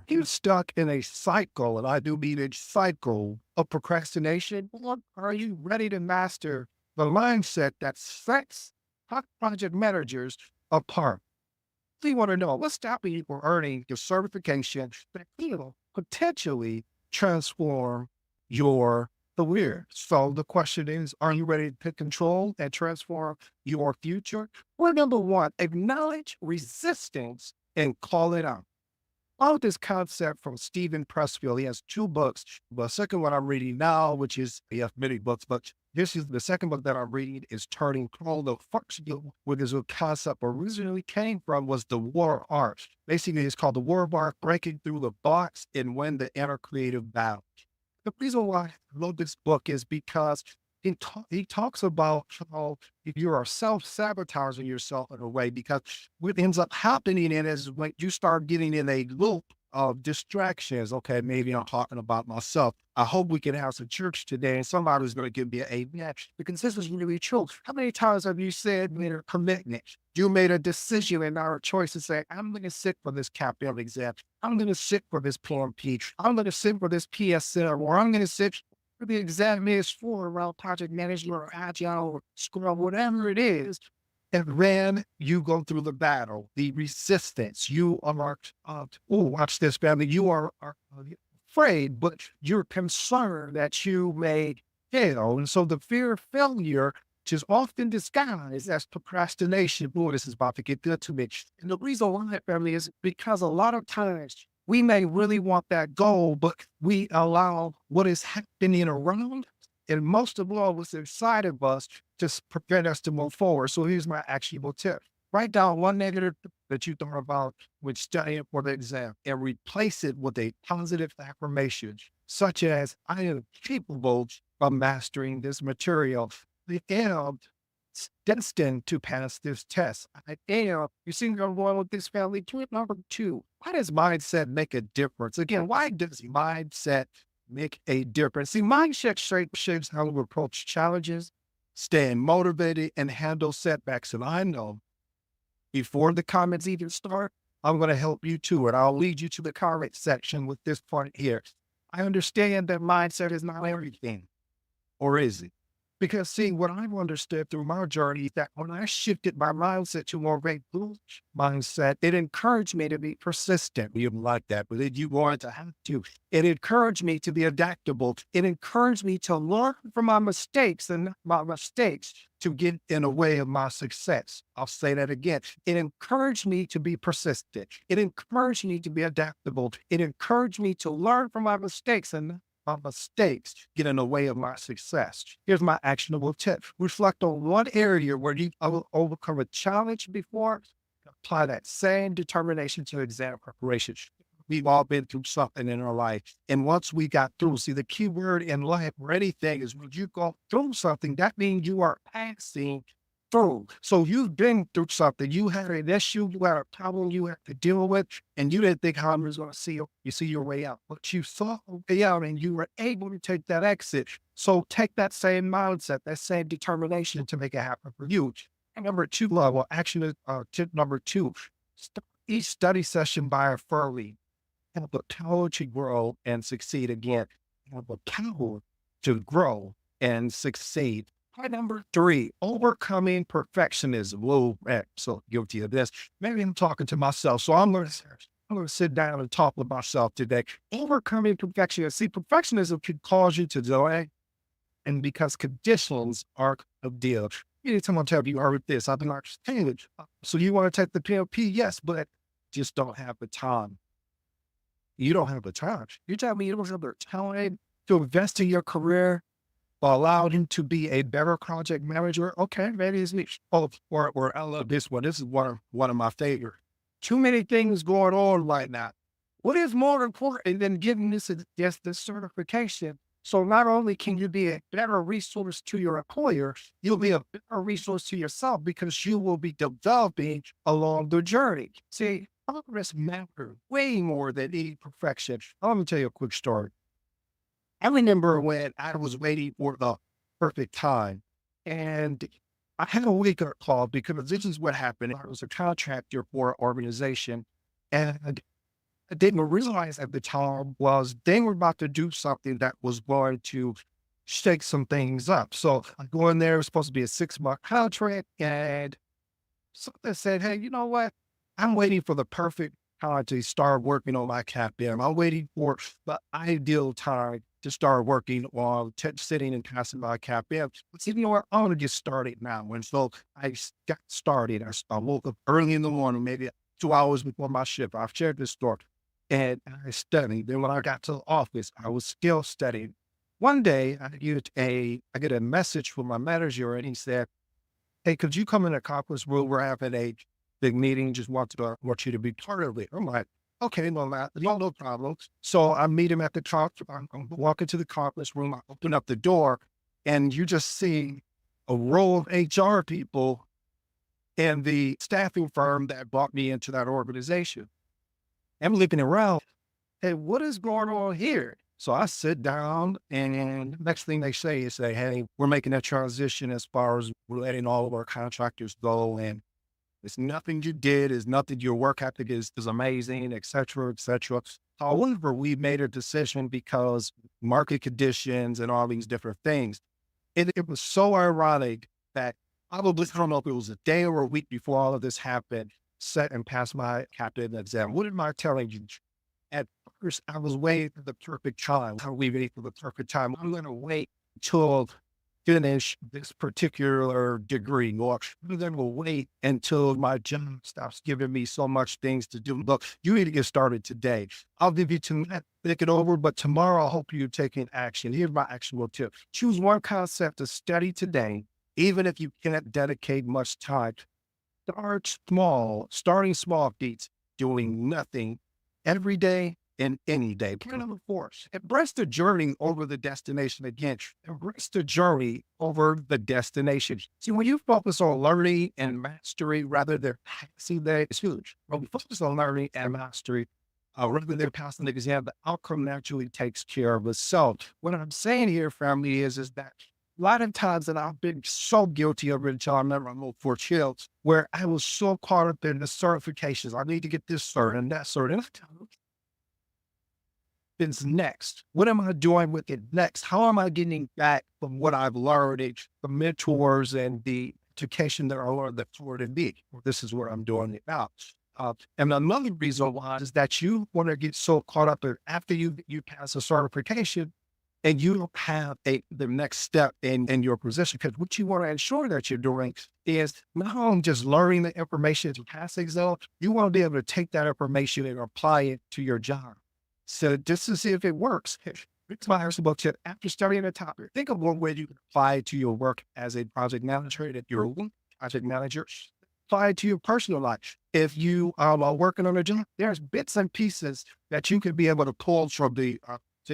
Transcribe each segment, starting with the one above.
You're stuck in a cycle, and I do mean a cycle of procrastination. Or are you ready to master the mindset that sets top project managers apart? So you want to know what's stopping you from earning your certification that will potentially transform your career. So the question is, are you ready to control and transform your future? Well, number one, acknowledge resistance and call it out. All of this concept from Stephen Pressfield. He has two books. The second one I'm reading now, which is, he has many books, but this is the second book that I'm reading is Turning Cold of Functional, where this concept originally came from was the war of art. Basically, it's called the war of art, breaking through the box and win the inner creative battle. The reason why I love this book is because he talks about how if you are self-sabotaging yourself in a way, because what ends up happening in is when you start getting in a loop of distractions. Okay, maybe I'm talking about myself. I hope we can have some church today and somebody's going to give me an amen because this is really true. How many times have you said, made a commitment? You made a decision and our choice to say, I'm going to sit for this CAPM exam. I'm going to sit for this PMP. I'm going to sit for this PSL, or I'm going to sit for the exam is for around project management or agile or scrum, whatever it is. And then you go through the battle, the resistance. You are, oh, watch this, family. You are afraid, but you're concerned that you may fail. And so the fear of failure, which is often disguised as procrastination. Boy, this is about to get good to me. And the reason why, family, is because a lot of times we may really want that goal, but we allow what is happening around and most of all, what's inside of us just prevent us to move forward. So here's my actionable tip. Write down one negative that you thought about when studying for the exam and replace it with a positive affirmation, such as, I am capable of mastering this material. I am destined to pass this test. I am, you see, I'm going with this family. Tip number two, why does mindset make a difference? Again, why does mindset make a difference? See, mindset shapes how we approach challenges, staying motivated, and handle setbacks. And I know before the comments even start, I'm going to help you too. And I'll lead you to the comment section with this part here. I understand that mindset is not everything, or is it? Because see, what I've understood through my journey is that when I shifted my mindset to more of a growth mindset, it encouraged me to be persistent. You didn't like that, but you wanted to have to. It encouraged me to be adaptable. It encouraged me to learn from my mistakes and not my mistakes to get in the way of my success. I'll say that again. It encouraged me to be persistent. It encouraged me to be adaptable. It encouraged me to learn from my mistakes and my mistakes get in the way of my success. Here's my actionable tip. Reflect on one area where you overcome a challenge before. Apply that same determination to exam preparation. We've all been through something in our life. And once we got through, see, the key word in life or anything is when you go through something, that means you are passing through. So you've been through something. You had an issue, you had a problem you had to deal with, and you didn't think how you was going to see your way out. But you saw a way out and you were able to take that exit. So take that same mindset, that same determination to make it happen for you. And number two, level action, tip number two, each study session by affirming, have the power to grow and succeed again. Have the power to grow and succeed. Point number three, overcoming perfectionism. Whoa, man, so guilty of this. Maybe I'm talking to myself. So I'm going to sit down and talk with myself today. Overcoming perfectionism. See, perfectionism can cause you to delay, and because conditions are a deal. Anytime I tell you heard this, I've been like, hey, so you want to take the PLP? Yes, but just don't have the time. You don't have the time. You tell me you don't have the time to invest in your career, allow him to be a better project manager. Okay, maybe it's me. Oh, or I love this one. This is one of my favorite. Too many things going on right now. What is more important than getting just this certification? So not only can you be a better resource to your employer, you'll be a better resource to yourself because you will be developing along the journey. See, progress matters way more than any perfection. Let me tell you a quick story. I remember when I was waiting for the perfect time and I had a wake up call because this is what happened. I was a contractor for an organization and I didn't realize at the time was they were about to do something that was going to shake some things up. So I go in there, it was supposed to be a 6-month contract, and something said, hey, you know what? I'm waiting for the perfect time to start working on my CAPM. I'm waiting for the ideal time to start working on sitting and passing my CAPM. But you know what? I want to get started now. And so got started. I woke up early in the morning, maybe 2 hours before my shift. I've shared this story. And I studied. Then when I got to the office, I was still studying. One day, I get a message from my manager, and he said, hey, could you come in the conference room? We're having a big meeting. Just want you to be part of it. I'm like, okay, no problem. So I meet him at the top. I'm walking to the conference room. I open up the door, and you just see a row of HR people and the staffing firm that brought me into that organization. I'm looking around. Hey, what is going on here? So I sit down, and next thing they say is, hey, we're making a transition as far as we're letting all of our contractors go. And it's nothing you did, is nothing, your work ethic is amazing, et cetera, et cetera. However, we made a decision because market conditions and all these different things. It was so ironic that probably, I don't know if it was a day or a week before all of this happened, set and passed my captain exam. What am I telling you? At first, I was waiting for the perfect time. I'm waiting for the perfect time. I'm going to wait till finish this particular degree, or I'm going to wait until my job stops giving me so much things to do. Look, you need to get started today. I'll give you tonight, think it over, but tomorrow I hope you're taking action. Here's my actionable tip. Choose one concept to study today, even if you can't dedicate much time. Start small. Starting small beats doing nothing every day and any day. Point number 4, embrace the journey over the destination. Again, embrace the journey over the destination. See, when you focus on learning and mastery rather than passing it's huge. When we focus on learning and mastery, rather than passing the exam, the outcome naturally takes care of itself. What I'm saying here, family, is that a lot of times that I've been so guilty of it, I remember I'm for chills, where I was so caught up in the certifications. I need to get this cert and that cert. And happens next? What am I doing with it next? How am I getting back from what I've learned, the mentors and the education that I learned that forwarded me? Well, this is what I'm doing it now. And another reason why is that you want to get so caught up in after you pass a certification, and you don't have the next step in your position. Because what you want to ensure that you're doing is not only just learning the information to pass the exam, you want to be able to take that information and apply it to your job. So just to see if it works. It's my actionable tip. After studying a topic, think of one way you can apply it to your work as a project manager, that you're a project manager. Apply it to your personal life. If you are working on a job, there's bits and pieces that you could be able to pull from the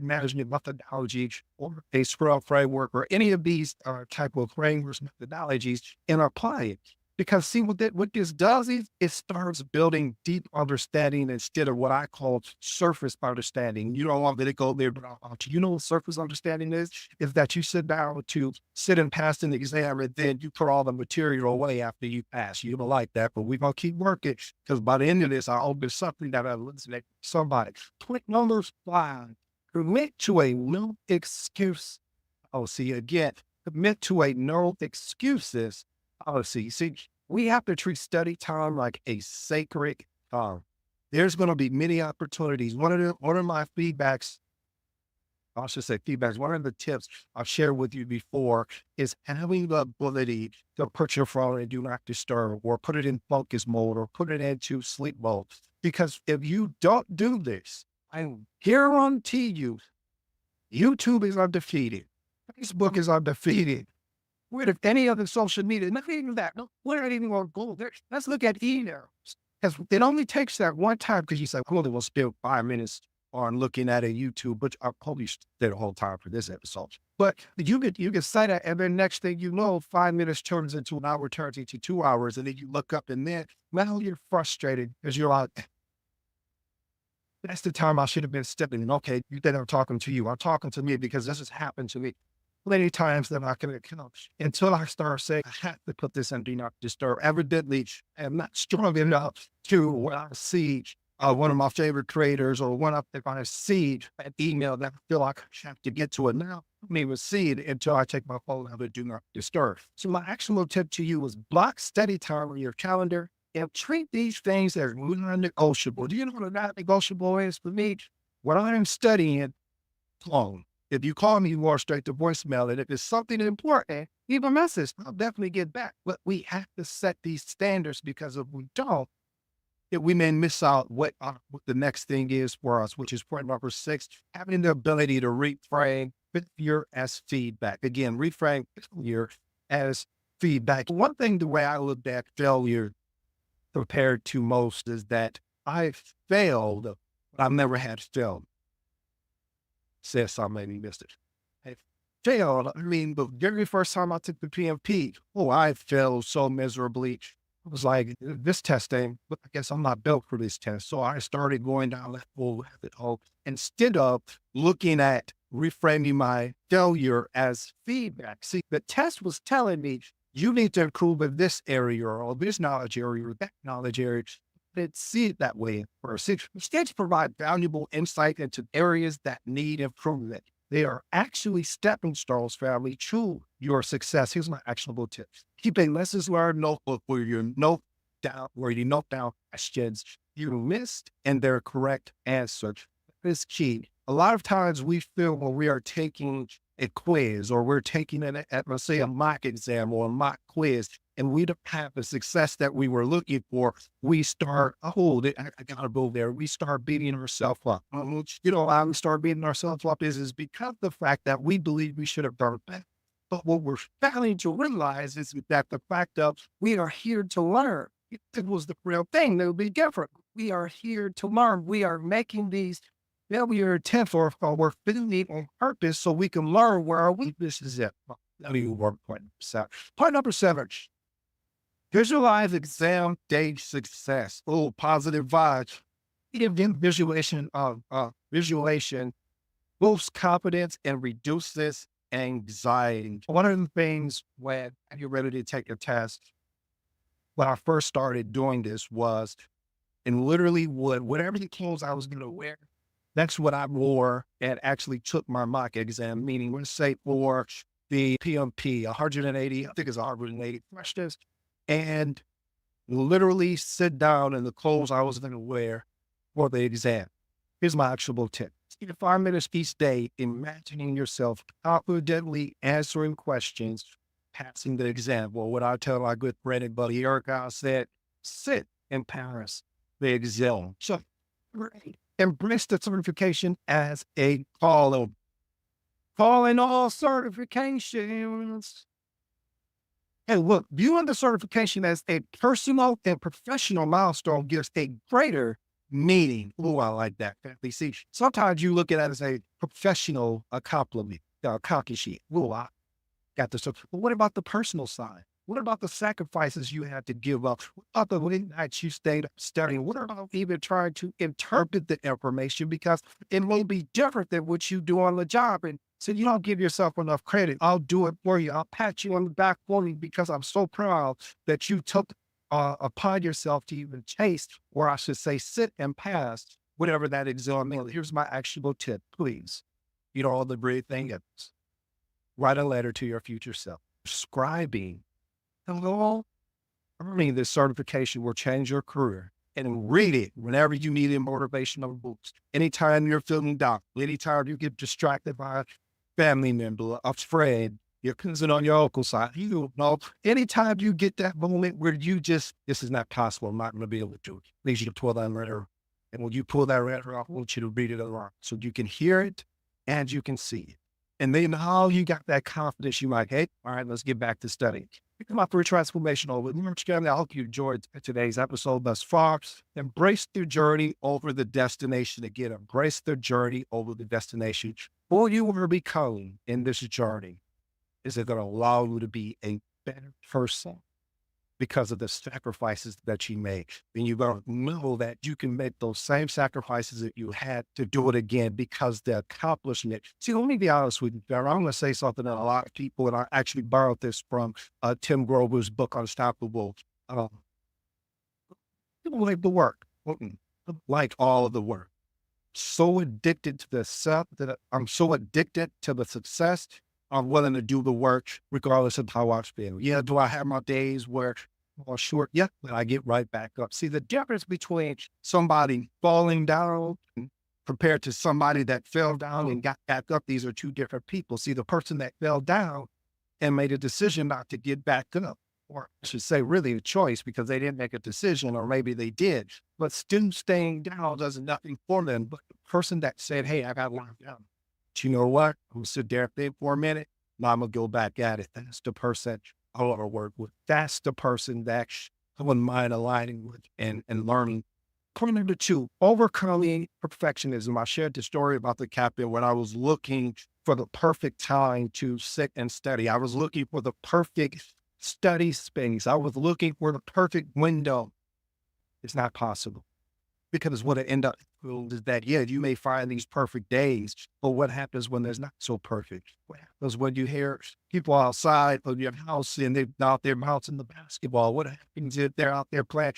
management methodology or a Scrum framework or any of these type of frameworks, methodologies, and apply it. Because see what this does is it starts building deep understanding instead of what I call surface understanding. You don't want me to go there, but you know what surface understanding is that you sit down to sit and pass an exam, and then you put all the material away after you pass. You don't like that, but we're going to keep working, because by the end of this, I hope there's something that I elucidate somebody. Point number 5. Commit to a no excuse policy. Again, commit to a no excuses policy. See, we have to treat study time like a sacred time. There's going to be many opportunities. One of my feedbacks, I should say feedbacks, one of the tips I've shared with you before is having the ability to put your phone in do not disturb, or put it in focus mode, or put it into sleep mode. Because if you don't do this, I guarantee you, YouTube is undefeated. Facebook is undefeated. With any other social media, not even that. No, we're not even going to go there. Let's look at emails. Because it only takes that one time, because you say, I only will spend 5 minutes on looking at a YouTube, but I'll probably stay the whole time for this episode. But you can say that, and then next thing you know, 5 minutes turns into an hour, turns into 2 hours, and then you look up, and then now you're frustrated because you're like, that's the time I should have been stepping in. Okay, you think I'm talking to you. I'm talking to me because this has happened to me plenty times that I can account, until I start saying, I have to put this in do not disturb. Evidently, I'm not strong enough to what I see one of my favorite creators, or one up there on a seed, an email that I feel like I have to get to it now. I don't even see it until I take my phone out of do not disturb. So my actual tip to you is block study time on your calendar and treat these things as non-negotiable. Do you know what a non-negotiable is for me? When I'm studying, phone. If you call me, you are straight to voicemail. And if it's something important, leave a message. I'll definitely get back. But we have to set these standards, because if we don't, we may miss out what the next thing is for us, which is point number 6, having the ability to reframe failure as feedback. Again, reframe failure as feedback. One thing, the way I looked at failure compared to most, is that I failed, but I've never had failed. Says something made me missed it. I failed. I mean, the very first time I took the PMP, I failed so miserably. I was like, this test ain't, but I guess I'm not built for this test. So I started going down that whole rabbit hole instead of looking at reframing my failure as feedback. See, the test was telling me you need to improve in this area, or this knowledge area, or that knowledge area. Let's see it that way first. Instead, to provide valuable insight into areas that need improvement. They are actually stepping stones, family, to your success. Here's my actionable tips. Keep a lessons learned notebook where you note down questions you missed and their correct answers. This is key. A lot of times we feel when we are taking a quiz, or we're taking let's say a mock exam or a mock quiz, and we don't have the success that we were looking for, we start, I gotta go there. We start beating ourselves up. Why we start beating ourselves up is because of the fact that we believe we should have done better. But what we're failing to realize is that the fact of we are here to learn. If it was the real thing, it would be different. We are here to learn. We are making these failure attempts, or we're fitting on purpose so we can learn where our weakness is at. Let me work point number 7. Point number 7. Visualize exam day success. Positive vibes. Visualization boosts confidence and reduces anxiety. One of the things when you're ready to take a test, when I first started doing this was, and literally whatever the clothes I was going to wear, that's what I wore and actually took my mock exam, meaning let's say for the PMP, 180, I think it's 180 questions, and literally sit down in the clothes I was going to wear for the exam. Here's my actionable tip. Spend 5 minutes each day imagining yourself confidently answering questions, passing the exam. Well, what I tell my good friend and buddy Erica, I said, sit and pass the exam. So embrace the certification as a calling. Calling all certifications. And look, viewing the certification as a personal and professional milestone gives a greater meaning. I like that. See, sometimes you look at it as a professional accomplishment, accomplishment. I got this. But what about the personal side? What about the sacrifices you had to give up? What about the late nights you stayed up studying? What about even trying to interpret the information? Because it may be different than what you do on the job. And so you don't give yourself enough credit. I'll do it for you. I'll pat you on the back for you because I'm so proud that you took upon yourself to even chase, or I should say, sit and pass whatever that exam is. Here's my actionable tip, please. All the great thing is, write a letter to your future self. Scribing. Hello? Earning this certification will change your career. And read it whenever you need a motivational boost. Anytime you're feeling down, anytime you get distracted by a family member, a friend, your cousin on your uncle's side, anytime you get that moment where you just, this is not possible, I'm not going to be able to do it. Please, you can pull that letter. And when you pull that letter off, I want you to read it aloud so you can hear it and you can see it. And then how you got that confidence, you might, hey, all right, let's get back to studying. Come up for Transformational Remarks. I hope you enjoyed today's episode thus far. Embrace the journey over the destination. Again, embrace the journey over the destination. Who you will become in this journey is it going to allow you to be a better person because of the sacrifices that you make. And you're going to know that you can make those same sacrifices that you had to do it again because the accomplishment. See, let me be honest with you, Barry. I'm going to say something that a lot of people, and I actually borrowed this from Tim Grover's book, Unstoppable. People like the work. like all of the work. So addicted to the stuff that I'm so addicted to the success, I'm willing to do the work regardless of how I feel. Yeah, do I have my days where fall short? Yeah, but I get right back up. See, the difference between somebody falling down compared to somebody that fell down and got back up, these are two different people. See, the person that fell down and made a decision not to get back up, or I should say, really a choice because they didn't make a decision, or maybe they did, but still staying down does nothing for them. But the person that said, hey, I got locked down, but you know what? I'm gonna sit there and think for a minute. Now I'm gonna go back at it. That's the person I want to work with. That's the person that I wouldn't mind aligning with and learning. Point number two, overcoming perfectionism. I shared the story about the captain when I was looking for the perfect time to sit and study. I was looking for the perfect study space. I was looking for the perfect window. It's not possible because what it end up is that, yeah, you may find these perfect days, but what happens when there's not so perfect? What happens when you hear people outside of your house and they're out there bouncing the basketball? What happens if they're out there playing?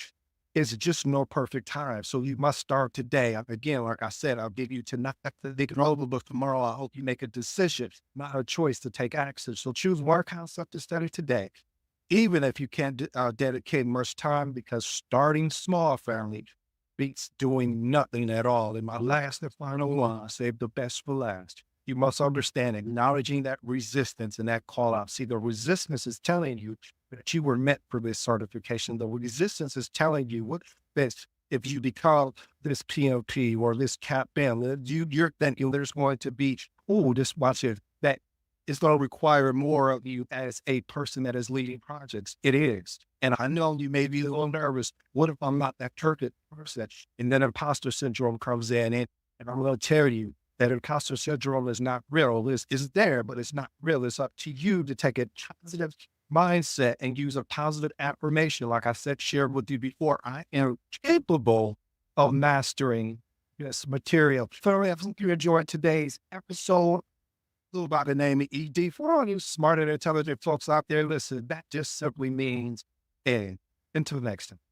It's just no perfect time. So you must start today. Again, like I said, I'll give you tonight the big roll, but tomorrow I hope you make a decision, not a choice to take action. So choose one concept to study today, even if you can't dedicate much time, because starting small, family, beats doing nothing at all. In my last and final one, I saved the best for last. You must understand acknowledging that resistance and that call out. See, the resistance is telling you that you were meant for this certification. The resistance is telling you what this, if you become this PMP or this CAPM, you're thinking there's going to be, oh, just watch it, that it's going to require more of you as a person that is leading projects. It is. And I know you may be a little nervous. What if I'm not that perfect person? And then imposter syndrome comes in. And I'm going to tell you that imposter syndrome is not real. It's there, but it's not real. It's up to you to take a positive mindset and use a positive affirmation. Like I said, shared with you before, I am capable of mastering this material. So I hope you enjoyed today's episode. Little by the name of ED. For all you smart and intelligent folks out there, listen, that just simply means and. Until next time.